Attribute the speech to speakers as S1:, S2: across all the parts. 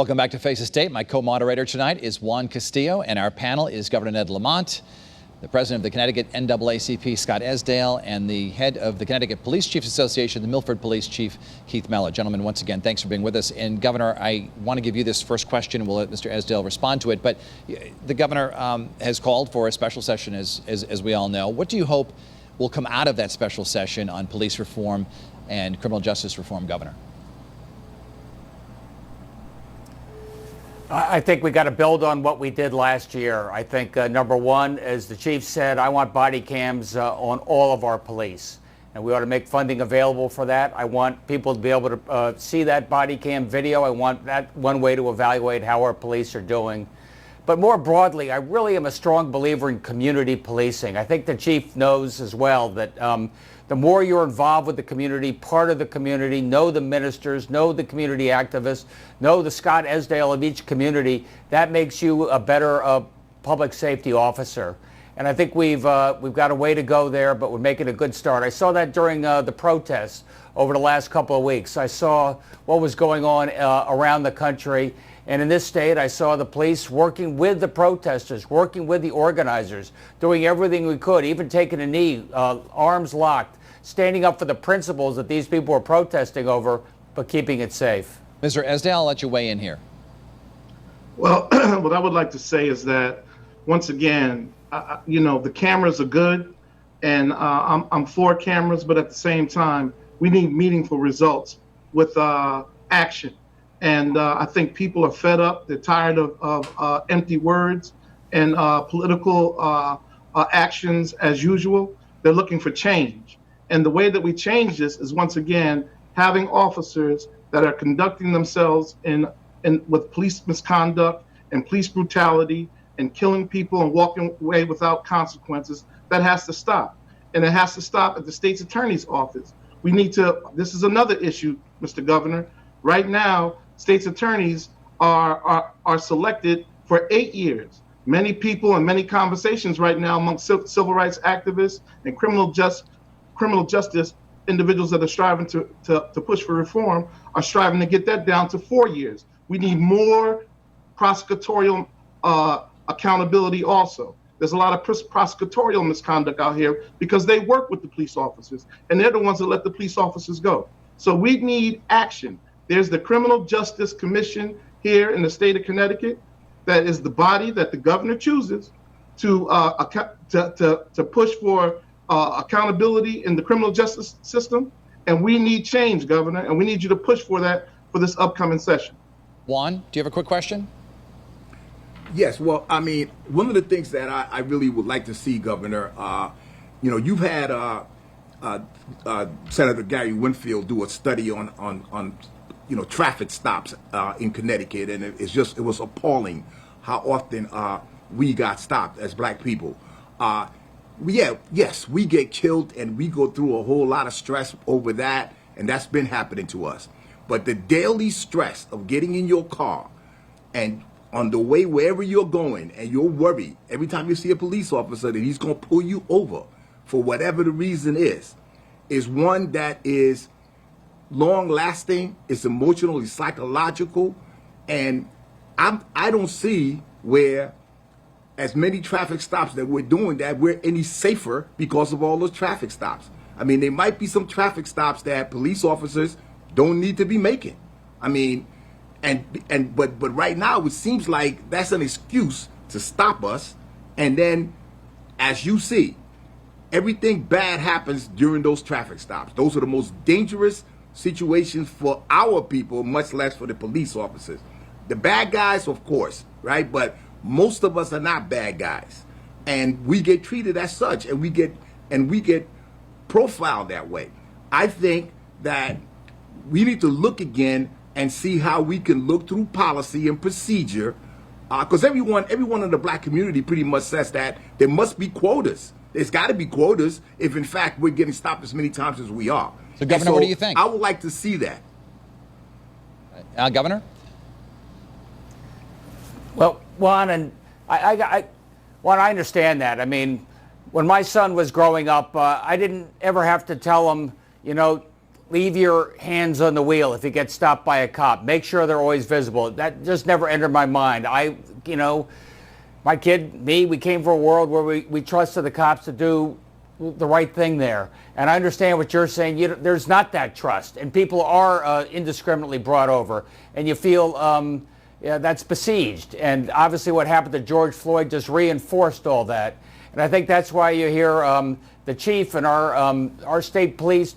S1: Welcome back to Face the State. My co-moderator tonight is Juan Castillo, and our panel is Governor Ned Lamont, the president of the Connecticut NAACP, Scott Esdale, and the head of the Connecticut Police Chiefs Association, the Milford Police Chief, Keith Mellor. Gentlemen, once again, thanks for being with us. And Governor, I want to give you this first question. We'll let Mr. Esdale respond to it. But the governor has called for a special session, as we all know. What do you hope will come out of that special session on police reform and criminal justice reform, Governor?
S2: I think we got to build on what we did last year. I think number one, as the chief said, I want body cams on all of our police, and we ought to make funding available for that. I want people to be able to see that body cam video. I want that one way to evaluate how our police are doing. But more broadly, I really am a strong believer in community policing. I think the chief knows as well that the more you're involved with the community, part of the community, know the ministers, know the community activists, know the Scott Esdale of each community, that makes you a better public safety officer. And I think we've got a way to go there, but we're making a good start. I saw that during the protests over the last couple of weeks. I saw what was going on around the country. And in this state, I saw the police working with the protesters, working with the organizers, doing everything we could, even taking a knee, arms locked, standing up for the principles that these people were protesting over, but keeping it safe.
S1: Mr. Esdale, I'll let you weigh in here.
S3: Well, what I would like to say is that, once again, the cameras are good, and I'm for cameras, but at the same time, we need meaningful results with action. And I think people are fed up. They're tired of empty words and political actions as usual. They're looking for change. And the way that we change this is, once again, having officers that are conducting themselves with police misconduct and police brutality and killing people and walking away without consequences. That has to stop. And it has to stop at the state's attorney's office. We need to, this is another issue, Mr. Governor. Right now, state's attorneys are selected for 8 years. Many people and many conversations right now among civil rights activists and criminal justice individuals that are striving to push for reform are striving to get that down to 4 years. We need more prosecutorial accountability also. There's a lot of prosecutorial misconduct out here because they work with the police officers, and they're the ones that let the police officers go. So we need action. There's the Criminal Justice Commission here in the state of Connecticut that is the body that the governor chooses to push for accountability in the criminal justice system. And we need change, Governor, and we need you to push for that for this upcoming session.
S1: Juan, do you have a quick question?
S4: Yes, well, I mean, one of the things that I really would like to see, Governor, you've had Senator Gary Winfield do a study on traffic stops in Connecticut, and it was appalling how often we got stopped as black people. Yes, we get killed and we go through a whole lot of stress over that, and that's been happening to us. But the daily stress of getting in your car and on the way wherever you're going, and you're worried every time you see a police officer that he's going to pull you over for whatever the reason is one that is long-lasting, it's emotional, it's psychological, and I don't see where as many traffic stops that we're doing that we're any safer because of all those traffic stops. I mean, there might be some traffic stops that police officers don't need to be making. I mean, but right now it seems like that's an excuse to stop us, and then, as you see, everything bad happens during those traffic stops. Those are the most dangerous situations for our people, much less for the police officers. The bad guys, of course, right? But most of us are not bad guys, and we get treated as such, and we get profiled that way. I think that we need to look again and see how we can look through policy and procedure, because everyone in the black community pretty much says that there must be quotas. There's got to be quotas if, in fact, we're getting stopped as many times as we are.
S1: So, Governor, what do you think?
S4: I would like to see that.
S1: Governor?
S2: Well, Juan, I understand that. I mean, when my son was growing up, I didn't ever have to tell him, leave your hands on the wheel if you get stopped by a cop. Make sure they're always visible. That just never entered my mind. My kid, me, we came from a world where we trusted the cops to do the right thing there. And I understand what you're saying. There's not that trust, and people are indiscriminately brought over, and you feel that's besieged. And obviously what happened to George Floyd just reinforced all that. And I think that's why you hear the chief and our state police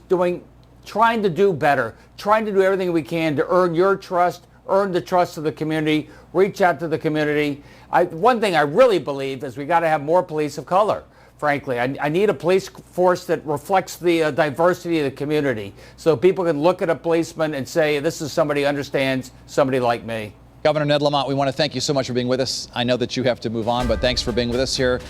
S2: trying to do better, trying to do everything we can to earn your trust, earn the trust of the community, reach out to the community. One thing I really believe is we got to have more police of color. Frankly, I need a police force that reflects the diversity of the community, so people can look at a policeman and say, this is somebody who understands somebody like me.
S1: Governor Ned Lamont, we want to thank you so much for being with us. I know that you have to move on, but thanks for being with us here.